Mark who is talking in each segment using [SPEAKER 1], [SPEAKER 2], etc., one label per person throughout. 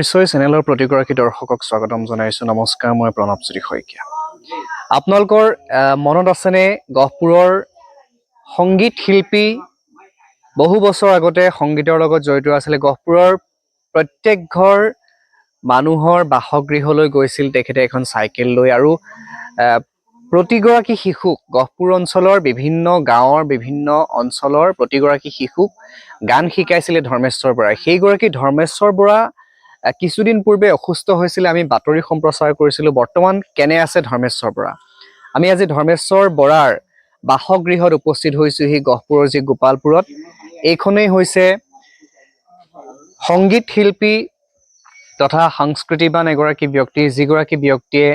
[SPEAKER 1] পৰিচয় চেনেলৰ প্ৰতিগৰাকী দৰ্শকক স্বাগতম জনাইছো। নমস্কাৰ, মই প্ৰণৱজ্যোতি শইকীয়া। আপোনালোকৰ মনত আছেনে গহপুৰৰ সংগীত শিল্পী বহু বছৰ আগতে সংগীতৰ লগত জড়িত আছিলে। গহপুৰৰ প্ৰত্যেক ঘৰ মানুহৰ বাসগৃহলৈ গৈছিল তেখেতে এখন চাইকেল লৈ, আৰু প্ৰতিগৰাকী শিশুক গহপুৰ অঞ্চলৰ বিভিন্ন গাঁৱৰ বিভিন্ন অঞ্চলৰ প্ৰতিগৰাকী শিশুক গান শিকাইছিলে ধৰ্মেশ্বৰ বৰাই। সেইগৰাকী ধৰ্মেশ্বৰ বৰা কিছুদিন পূৰ্বে অসুস্থ হৈছিলে। আমি বাতৰি সম্প্ৰচাৰ কৰিছিলোঁ। বৰ্তমান কেনে আছে ধৰ্মেশ্বৰ বৰা? আমি আজি ধৰ্মেশ্বৰ বৰাৰ বাসগৃহত উপস্থিত হৈছোহি, গহপুৰৰ যি গোপালপুৰত। এইখনেই হৈছে সংগীত শিল্পী তথা সংস্কৃতিবান এগৰাকী ব্যক্তি, যিগৰাকী ব্যক্তিয়ে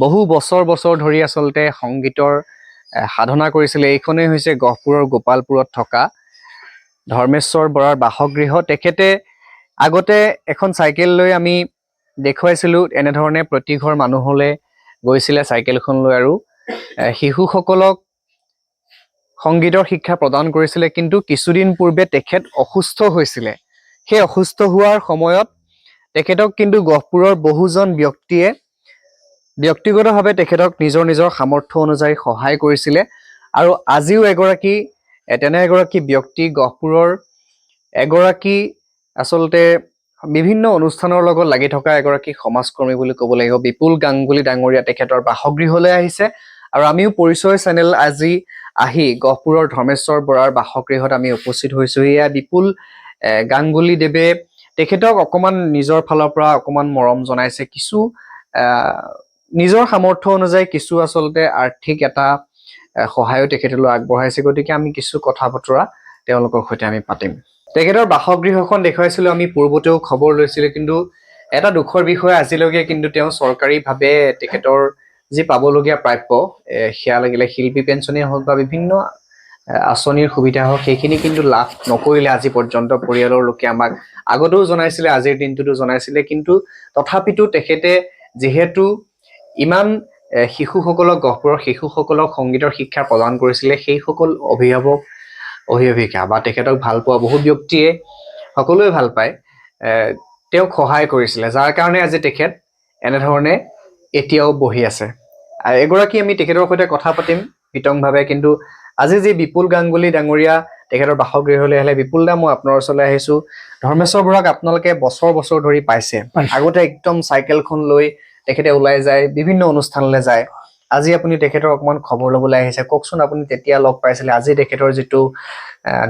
[SPEAKER 1] বহু বছৰ ধৰি আচলতে সংগীতৰ সাধনা কৰিছিলে। এইখনেই হৈছে গহপুৰৰ গোপালপুৰত থকা ধৰ্মেশ্বৰ বৰাৰ বাসগৃহ। তেখেতে আগতে এখন চাইকেল লৈ আমি দেখুৱাইছিলোঁ, এনেধৰণে প্ৰতি ঘৰ মানুহলৈ গৈছিলে চাইকেলখন লৈ, আৰু শিশুসকলক সংগীতৰ শিক্ষা প্ৰদান কৰিছিলে। কিন্তু কিছুদিন পূৰ্বে তেখেত অসুস্থ হৈছিলে। সেই অসুস্থ হোৱাৰ সময়ত তেখেতক কিন্তু গহপুৰৰ বহুজন ব্যক্তিয়ে ব্যক্তিগতভাৱে তেখেতক নিজৰ সামৰ্থ্য অনুযায়ী সহায় কৰিছিলে। আৰু আজিও তেনে এগৰাকী ব্যক্তি, গহপুৰৰ এগৰাকী আচলতে বিভিন্ন অনুষ্ঠানৰ লগত লাগি থকা এগৰাকী সমাজকৰ্মী বুলি ক'ব লাগিব, বিপুল গাংগুলী ডাঙৰীয়া তেখেতৰ বাসগৃহলৈ আহিছে। আৰু আমিও পৰিচয় চেনেল আজি আহি গহপুৰৰ ধৰ্মেশ্বৰ বৰাৰ বাসগৃহত আমি উপস্থিত হৈছোঁ। এয়া বিপুল গাংগুলী দেৱে তেখেতক অকণমান নিজৰ ফালৰ পৰা অকণমান মৰম জনাইছে, কিছু নিজৰ সামৰ্থ্য অনুযায়ী কিছু আচলতে আৰ্থিক এটা সহায়ো তেখেতলৈ আগবঢ়াইছে। গতিকে আমি কিছু কথা বতৰা তেওঁলোকৰ সৈতে আমি পাতিম। তেখেতৰ বাসগৃহখন দেখুৱাইছিলোঁ, আমি পূৰ্বতেও খবৰ লৈছিলোঁ। কিন্তু এটা দুখৰ বিষয়, আজিলৈকে কিন্তু তেওঁ চৰকাৰীভাৱে তেখেতৰ যি পাবলগীয়া প্ৰাপ্য, সেয়া লাগিলে শিল্পী পেঞ্চনেই হওক বা বিভিন্ন আঁচনিৰ সুবিধা হওক, সেইখিনি কিন্তু লাভ নকৰিলে আজি পৰ্যন্ত। পৰিয়ালৰ লোকে আমাক আগতেও জনাইছিলে, আজিৰ দিনটোতো জনাইছিলে। কিন্তু তথাপিতো তেখেতে যিহেতু ইমান শিশুসকলক, গহপুৰৰ শিশুসকলক সংগীতৰ শিক্ষা প্ৰদান কৰিছিলে, সেইসকল অভিভাৱক অভিভাৱিকা বা তেখেতক ভাল পোৱা বহুত ব্যক্তিয়ে, সকলোৱে ভাল পায়, তেওঁক সহায় কৰিছিলে, যাৰ কাৰণে আজি তেখেত এনেধৰণে এতিয়াও বহি আছে। এগৰাকী আমি তেখেতৰ সৈতে কথা পাতিম বিতংভাৱে। কিন্তু আজি যি বিপুল গাংগুলী ডাঙৰীয়া তেখেতৰ বাসগৃহলৈ আহিলে, বিপুল দা, মই আপোনাৰ ওচৰলৈ আহিছোঁ। ধৰ্মেশ্বৰ বৰাক আপোনালোকে বছৰ ধৰি পাইছে। আগতে একদম চাইকেলখন লৈ তেখেতে ওলাই যায়, বিভিন্ন অনুষ্ঠানলৈ যায়। আজি আপুনি তেখেতৰ অকণমান খবৰ ল'বলৈ আহিছে। কওকচোন, আপুনি তেতিয়া লগ পাইছিলে, আজি তেখেতৰ যিটো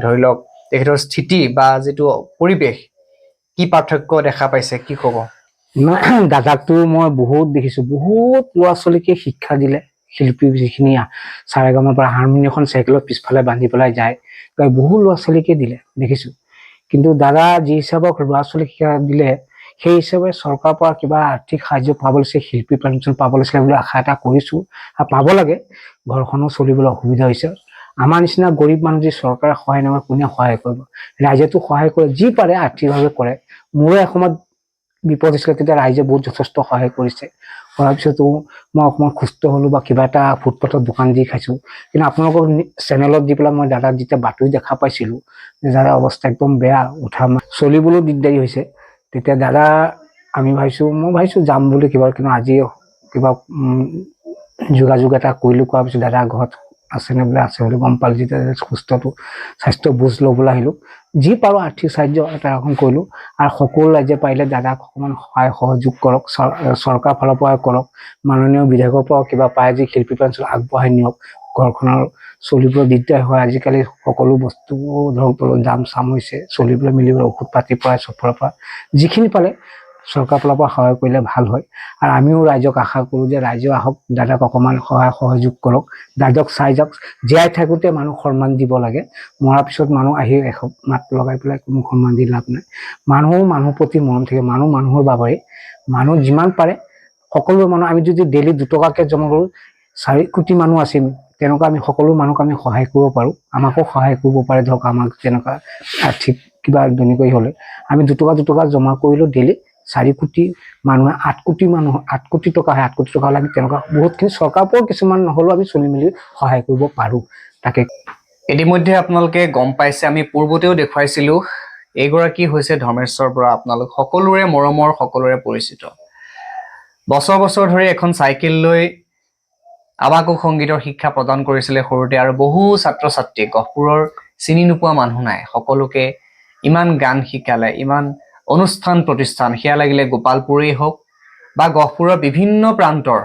[SPEAKER 1] ধৰি লওক তেখেতৰ স্থিতি বা যিটো পৰিৱেশ, কি পাৰ্থক্য দেখা পাইছে, কি ক'ব?
[SPEAKER 2] দাদাকটো মই বহুত দেখিছোঁ, বহুত ল'ৰা ছোৱালীকে শিক্ষা দিলে। শিল্পী যিখিনি চাৰেগামৰ পৰা হাৰমনিয়ামখন চাইকেলৰ পিছফালে বান্ধি পেলাই যায়, বহু ল'ৰা ছোৱালীকে দিলে, দেখিছোঁ। কিন্তু দাদা যি হিচাপত ল'ৰা ছোৱালীক শিক্ষা দিলে, সেই হিচাপে চৰকাৰৰ পৰা কিবা আৰ্থিক সাহায্য পাব লাগিছে, শিল্পী পেঞ্চন পাব লাগিছিলে বুলি আশা এটা কৰিছোঁ, আৰু পাব লাগে। ঘৰখনো চলিবলৈ অসুবিধা হৈছে। আমাৰ নিচিনা গৰীব মানুহ যি চৰকাৰে সহায় নকৰে, কোনে সহায় কৰিব? ৰাইজেতো সহায় কৰে, যি পাৰে আৰ্থিকভাৱে কৰে। মোৰো এসময়ত বিপদ হৈছিলে, তেতিয়া ৰাইজে বহুত যথেষ্ট সহায় কৰিছে। কৰাৰ পিছতো মই অকণমান সুস্থ হ'লোঁ বা কিবা এটা ফুটপাথত দোকান দি খাইছোঁ। কিন্তু আপোনালোকৰ চেনেলত দি পেলাই মই দাদাক যেতিয়া বাতৰি দেখা পাইছিলোঁ যে দাদাৰ অৱস্থা একদম বেয়া, চলিবলৈও দিগদাৰী হৈছে, তেতিয়া দাদা মই ভাবিছোঁ যাম বুলি কিন্তু আজি কিবা যোগাযোগ এটা কৰিলোঁ। কৰাৰ পিছত দাদা ঘৰত আছেনে বোলে, আছে বুলি গম পালোঁ। যেতিয়া স্বাস্থ্য বুজ ল'বলৈ আহিলোঁ, যি পাৰোঁ আৰ্থিক সাহায্য এটা ৰকম কৰিলোঁ। আৰু সকলো ৰাইজে পাৰিলে দাদাক অকণমান সহায় সহযোগ কৰক, চৰকাৰৰ ফালৰ পৰা কৰক, মাননীয় বিধায়কৰ পৰাও কিবা পায় যি শিল্পী পেঞ্চন আগবঢ়াই নিয়ক। ঘৰখনৰ চলিবলৈ দিগদাৰ হয়, আজিকালি সকলো বস্তু ধৰক দাম চাম হৈছে, চলিবলৈ মিলিবলৈ ঔষধ পাতিৰ পৰা চবৰে পৰা যিখিনি পালে চৰকাৰৰ ফালৰ পৰা সহায় কৰিলে ভাল হয়। আৰু আমিও ৰাইজক আশা কৰোঁ যে ৰাইজেও আহক, দাদাক অকণমান সহায় সহযোগ কৰক, দাদাক চাই যাওক। জীয়াই থাকোঁতে মানুহ সন্মান দিব লাগে, মৰাৰ পিছত মানুহ আহি মাত লগাই পেলাই কোনো সন্মান দি লাভ নাই। মানুহৰ প্ৰতি মৰম থাকে, মানুহৰ বাবেই। মানুহ যিমান পাৰে সকলো মানুহ, আমি যদি ডেইলি 2 টকাকৈ জমা কৰোঁ, 4 কোটি মানুহ আছিল, তেনেকুৱা আমি সকলো মানুহক আমি সহায় কৰিব পাৰোঁ। আমাকো সহায় কৰিব পাৰে, ধৰক আমাক তেনেকুৱা আৰ্থিক কিবা দৈনিকী হ'লে আমি 2 টকা জমা কৰিলোঁ ডেইলি, 4 কোটি মানুহে 8 কোটি টকা হয়। 8 কোটি টকা হ'লে আমি তেনেকুৱা বহুতখিনি চৰকাৰৰ পৰাও কিছুমান নহ'লেও আমি চলি মেলি সহায় কৰিব পাৰোঁ। তাকে
[SPEAKER 1] ইতিমধ্যে আপোনালোকে গম পাইছে, আমি পূৰ্বতেও দেখুৱাইছিলোঁ এইগৰাকী হৈছে ধৰ্মেশ্বৰ বৰা, আপোনালোক সকলোৰে মৰমৰ, সকলোৰে পৰিচিত। বছৰ বছৰ ধৰি এখন চাইকেল লৈ আমাকো সংগীতৰ শিক্ষা প্ৰদান কৰিছিলে সৰুতে, আৰু বহু ছাত্ৰ ছাত্ৰী, গহপুৰৰ চিনি নোপোৱা মানুহ নাই, সকলোকে ইমান গান শিকালে, ইমান অনুষ্ঠান প্ৰতিষ্ঠান, সেয়া লাগিলে গোপালপুৰেই হওক বা গহপুৰৰ বিভিন্ন প্ৰান্তৰ,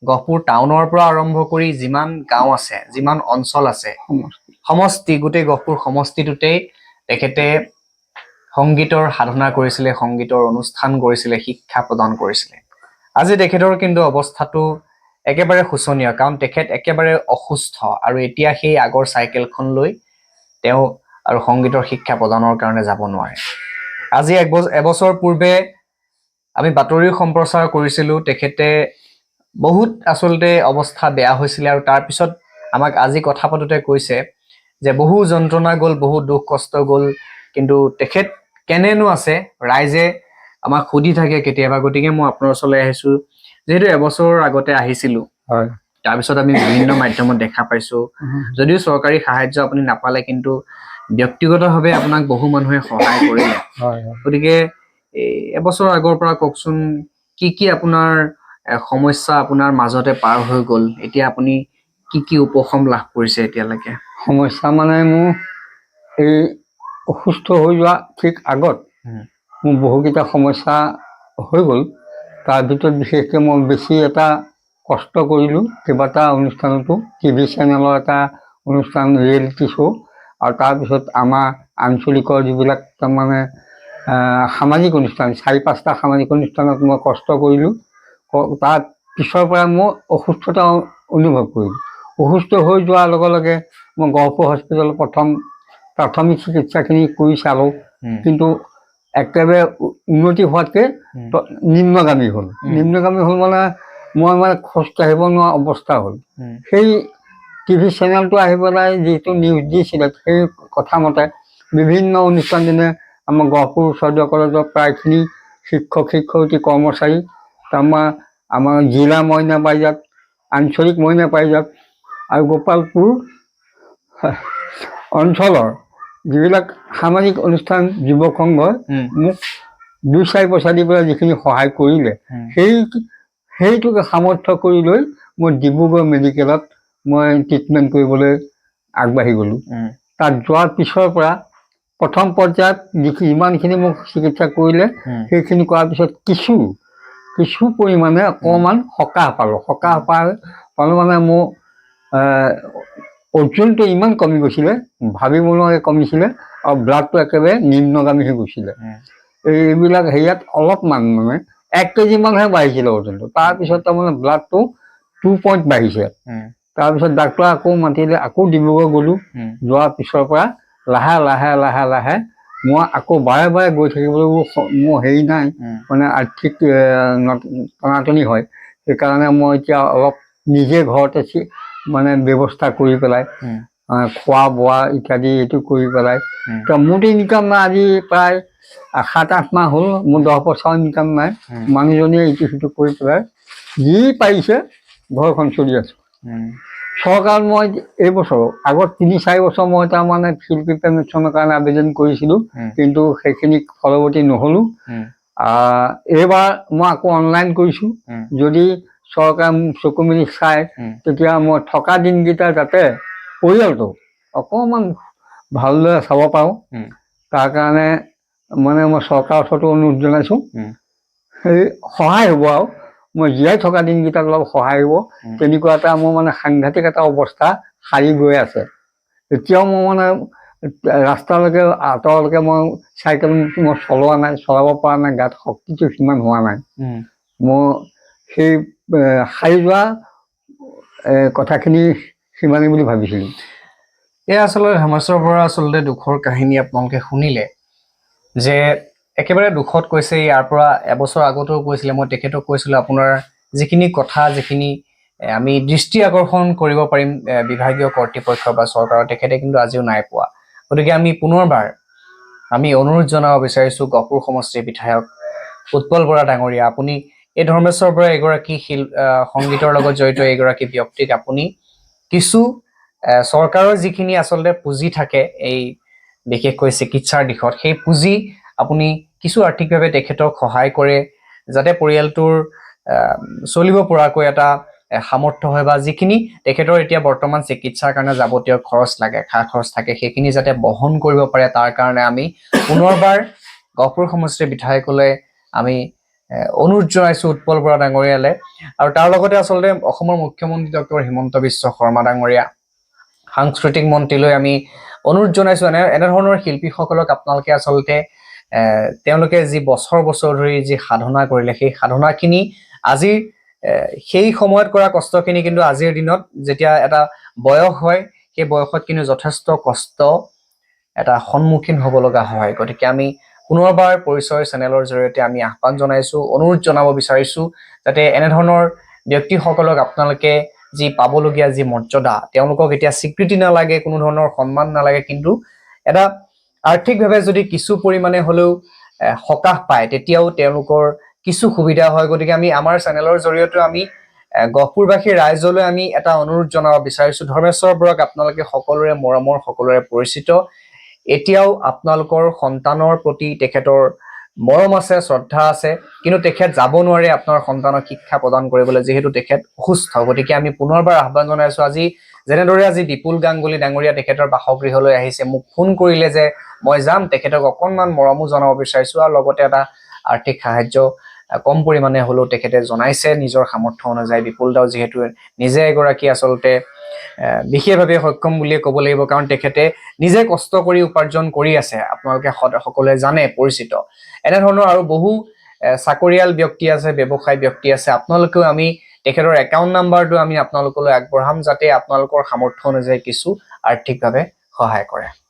[SPEAKER 1] গহপুৰ টাউনৰ পৰা আৰম্ভ কৰি যিমান গাঁও আছে, যিমান অঞ্চল আছে, সমষ্টি, গোটেই গহপুৰ সমষ্টিটোতেই তেখেতে সংগীতৰ সাধনা কৰিছিলে, সংগীতৰ অনুষ্ঠান কৰিছিলে, শিক্ষা প্ৰদান কৰিছিলে। আজি তেখেতৰ কিন্তু অৱস্থাটো একেবাৰে শোচনীয়, কাৰণ তেখেত একেবাৰে অসুস্থ, আৰু এতিয়া সেই আগৰ চাইকেলখন লৈ তেওঁ আৰু সংগীতৰ শিক্ষা প্ৰদানৰ কাৰণে যাব নোৱাৰে। আজি এবছৰ পূৰ্বে আমি বাতৰি সম্প্ৰচাৰ কৰিছিলোঁ, তেখেতে বহুত আচলতে অৱস্থা বেয়া হৈছিলে, আৰু তাৰপিছত আমাক আজি কথা পাতোতে কৈছে যে বহু যন্ত্ৰণা গ'ল, বহু দুখ কষ্ট গ'ল, কিন্তু তেখেত কেনেনো আছে, ৰাইজে আমাক সুধি থাকে কেতিয়াবা। গতিকে মই আপোনাৰ ওচৰলৈ আহিছোঁ, যিহেতু এবছৰৰ আগতে আহিছিলোঁ,
[SPEAKER 2] হয়,
[SPEAKER 1] তাৰপিছত আমি বিভিন্ন মাধ্যমত দেখা পাইছোঁ, যদিও চৰকাৰী সাহায্য আপুনি নাপালে, কিন্তু ব্যক্তিগতভাৱে আপোনাক বহু মানুহে সহায় কৰিলে। গতিকে এবছৰ আগৰ পৰা কওকচোন, কি কি আপোনাৰ সমস্যা আপোনাৰ মাজতে পাৰ হৈ গ'ল, এতিয়া আপুনি কি কি উপশম লাভ কৰিছে এতিয়ালৈকে?
[SPEAKER 2] সমস্যা মানে মোৰ এই অসুস্থ হৈ যোৱা ঠিক আগত মোৰ বহুকেইটা সমস্যা হৈ গ'ল। তাৰ ভিতৰত বিশেষকৈ মই বেছি এটা কষ্ট কৰিলোঁ কেইবাটা অনুষ্ঠানতো, টিভি চেনেলৰ এটা অনুষ্ঠান, ৰিয়েলিটি শ্ব', আৰু তাৰপিছত আমাৰ আঞ্চলিকৰ যিবিলাক তাৰমানে সামাজিক অনুষ্ঠান, 4-5টা সামাজিক অনুষ্ঠানত মই কষ্ট কৰিলোঁ। তাৰ পিছৰ পৰা মই অসুস্থতা অনুভৱ কৰিলোঁ। অসুস্থ হৈ যোৱাৰ লগে লগে মই গহপুৰ হস্পিটেলত প্ৰথম প্ৰাথমিক চিকিৎসাখিনি কৰি চালোঁ, কিন্তু একেবাৰে উন্নতি হোৱাতকৈ নিম্নগামী হ'ল। নিম্নগামী হ'ল মানে মই মানে খোজ কাঢ়িব নোৱাৰা অৱস্থা হ'ল। সেই টিভি চেনেলটো আহি পেলাই যিটো নিউজ দিছিলে, সেই কথামতে বিভিন্ন অনুষ্ঠান, যেনে আমাৰ গহপুৰ চৈধ্য কলেজৰ প্ৰায়খিনি শিক্ষক শিক্ষয়িত্ৰী কৰ্মচাৰী, আমাৰ জিলা মইনা পাৰিজাত, আঞ্চলিক মইনা পাৰিজাত, আৰু গোপালপুৰ অঞ্চলৰ যিবিলাক সামাজিক অনুষ্ঠান, যুৱক সংঘই মোক 2-4 পইচা দি পেলাই যিখিনি সহায় কৰিলে, সেইটোকে সামৰ্থ্য কৰি লৈ মই ডিব্ৰুগড় মেডিকেলত মই ট্ৰিটমেণ্ট কৰিবলৈ আগবাঢ়ি গ'লোঁ। তাত যোৱাৰ পিছৰ পৰা প্ৰথম পৰ্যায়ত যিমানখিনি মোক চিকিৎসা কৰিলে, সেইখিনি কৰাৰ পিছত কিছু পৰিমাণে অকণমান সকাহ পালোঁ। সকাহ পালোঁ মানে মোৰ ওজনটো ইমান কমি গৈছিলে, ভাবিব নোৱাৰি কমিছিলে, আৰু ব্লাডটো একেবাৰে নিম্নগামী হৈ গৈছিলে। এইবিলাক হেৰিয়াত অলপমান মানে 1 কেজিমানহে বাঢ়িছিলে ওজনটো। তাৰপিছত তাৰমানে ব্লাডটো 2 পইণ্ট বাঢ়িছে। তাৰপিছত ডাক্তৰে আকৌ মাতিলে, আকৌ ডিব্ৰুগড় গ'লোঁ। যোৱাৰ পিছৰ পৰা লাহে লাহে লাহে লাহে মই আকৌ বাৰে বাৰে গৈ থাকিবলৈ মোৰ হেৰি নাই, মানে আৰ্থিক টনাটনি হয়। সেইকাৰণে মই এতিয়া অলপ নিজে ঘৰতে মানে ব্যৱস্থা কৰি পেলাই, খোৱা বোৱা ইত্যাদি এইটো কৰি পেলাই, মোৰতো ইনকাম নাই। আজি প্ৰায় 7-8 মাহ হ'ল মোৰ 10 পইচাও ইনকাম নাই। মানুহজনীয়ে ইটো সিটো কৰি পেলাই যি পাৰিছে ঘৰখন চলি আছোঁ। চৰকাৰত মই এইবছৰ আগত 3-4 বছৰ মই তাৰমানে শিল্পী পেঞ্চনৰ কাৰণে আবেদন কৰিছিলোঁ, কিন্তু সেইখিনি ফলৱতী নহ'লোঁ। এইবাৰ মই আকৌ অনলাইন কৰিছোঁ, যদি চৰকাৰে মোক চকু মেলি চায়, তেতিয়া মই থকা দিনকেইটা যাতে পৰিয়ালটো অকণমান ভালদৰে চাব পাৰোঁ, তাৰ কাৰণে মানে মই চৰকাৰৰ ওচৰতো অনুৰোধ জনাইছোঁ। সেই সহায় হ'ব, আৰু মই জীয়াই থকা দিনকেইটাত অলপ সহায় হ'ব, তেনেকুৱা এটা মোৰ মানে সাংঘাতিক এটা অৱস্থা সাৰি গৈ আছে। এতিয়াও মই মানে ৰাস্তালৈকে আঁতৰলৈকে মই চাইকেল মই চলোৱা নাই, চলাব পৰা নাই, গাত শক্তিটো সিমান হোৱা নাই। মোৰ সেই সাৰি যোৱা কথাখিনি সিমানেই বুলি ভাবিছিলোঁ।
[SPEAKER 1] এয়া আচলতে ধৰ্মেশ্বৰ বৰা আচলতে দুখৰ কাহিনী আপোনালোকে শুনিলে, যে একেবাৰে দুখত কৈছে। ইয়াৰ পৰা এবছৰ আগতেও কৈছিলে, মই তেখেতক কৈছিলোঁ আপোনাৰ যিখিনি কথা, যিখিনি আমি দৃষ্টি আকৰ্ষণ কৰিব পাৰিম বিভাগীয় কৰ্তৃপক্ষ বা চৰকাৰৰ, তেখেতে কিন্তু আজিও নাই পোৱা। গতিকে আমি পুনৰবাৰ অনুৰোধ জনাব বিচাৰিছোঁ গহপুৰ সমষ্টিৰ বিধায়ক উৎপল বৰা ডাঙৰীয়া, আপুনি এই ধৰ্মেশ্বৰ বৰা এগৰাকী সংগীতৰ লগত জড়িত এগৰাকী ব্যক্তিক আপুনি কিছু চৰকাৰৰ যিখিনি আচলতে পুঁজি থাকে, এই বিশেষকৈ চিকিৎসাৰ দিশত সেই পুঁজি আপুনি কিছু আৰ্থিকভাৱে তেখেতক সহায় কৰে যাতে পৰিয়ালটোৰ চলিব পৰাকৈ এটা সামৰ্থ্য হয় বা যিখিনি তেখেতৰ এতিয়া বৰ্তমান চিকিৎসাৰ কাৰণে যাৱতীয় খৰচ লাগে খা খৰচ থাকে সেইখিনি যাতে বহন কৰিব পাৰে তাৰ কাৰণে আমি পুনৰবাৰ গহপুৰ সমষ্টিৰ বিধায়কলৈ আমি অনুৰোধ জনাইছো উৎপল বৰা ডাঙৰীয়ালে আৰু তাৰ লগতে আচলতে অসমৰ মুখ্যমন্ত্ৰী ডক্টৰ হিমন্ত বিশ্ব শৰ্মা ডাঙৰীয়া সাংস্কৃতিক মন্ত্ৰীলৈ আমি অনুৰোধ জনাইছো এনেধৰণৰ শিল্পীসকলক আপোনালোকে আচলতে তেওঁলোকে যি বছৰ বছৰ ধৰি যি সাধনা কৰিলে সেই সাধনাখিনি আজিৰ সেই সময়ত কৰা কষ্টখিনি কিন্তু আজিৰ দিনত যেতিয়া এটা বয়স হয় সেই বয়সত কিন্তু যথেষ্ট কষ্ট এটা সন্মুখীন হ'ব লগা হয় গতিকে আমি পুনৰবাৰ পৰিচয় চেনেলৰ জৰিয়তে আমি আহ্বান জনাইছো অনুৰোধ জনাব বিচাৰিছো যাতে এনেধৰণৰ ব্যক্তিসকলক আপোনালোকে যি পাবলগীয়া যি মৰ্যাদা তেওঁলোকক এতিয়া স্বীকৃতি নালাগে কোনো ধৰণৰ সন্মান নালাগে কিন্তু এটা আৰ্থিকভাৱে যদি কিছু পৰিমাণে হ'লেও সকাহ পায় তেতিয়াও তেওঁলোকৰ কিছু সুবিধা হয় গতিকে আমি আমাৰ চেনেলৰ জৰিয়তে আমি গহপুৰবাসী ৰাইজলৈ আমি এটা অনুৰোধ জনাব বিচাৰিছো ধৰ্মেশ্বৰ বৰাক আপোনালোকে সকলোৰে মৰমৰ সকলোৰে পৰিচিত এতিয়াও আপোনালোকৰ সন্তানৰ প্ৰতি তেখেতৰ মৰম আছে শ্ৰদ্ধা আছে কিন্তু তেখেত যাব নোৱাৰে আপোনাৰ সন্তানক শিক্ষা প্ৰদান কৰিবলৈ যেহেতু তেখেত অসুস্থ গতিকে আমি পুনৰবাৰ আহ্বান জনাইছো আজি যেনেদৰে আজি বিপুল গাংগুলী ডাঙৰীয়া তেখেতৰ বাসগৃহলৈ আহিছে মোক ফোন কৰিলে যে মই যাম তেখেতক অকণমান মৰমো জনাব বিচাৰিছো আৰু লগতে এটা আৰ্থিক সাহায্য কম পৰিমাণে হ'লেও তেখেতে জনাইছে নিজৰ সামৰ্থ্য অনুযায়ী বিপুল দাও যিহেতু নিজে এগৰাকী আচলতে বিশেষভাৱে সক্ষম বুলিয়ে ক'ব লাগিব কাৰণ তেখেতে নিজে কষ্ট কৰি উপাৰ্জন কৰি আছে আপোনালোকে সকলোৱে জানে পৰিচিত এনেধৰণৰ আৰু বহু চাকৰিয়াল ব্যক্তি আছে ব্যৱসায়ী ব্যক্তি আছে আপোনালোকেও আমি তেখেতৰ একাউণ্ট নাম্বাৰটো আমি আপোনালোকলৈ আগবঢ়াম যাতে আপোনালোকৰ সামৰ্থ্য অনুযায়ী কিছু আৰ্থিকভাৱে সহায় কৰে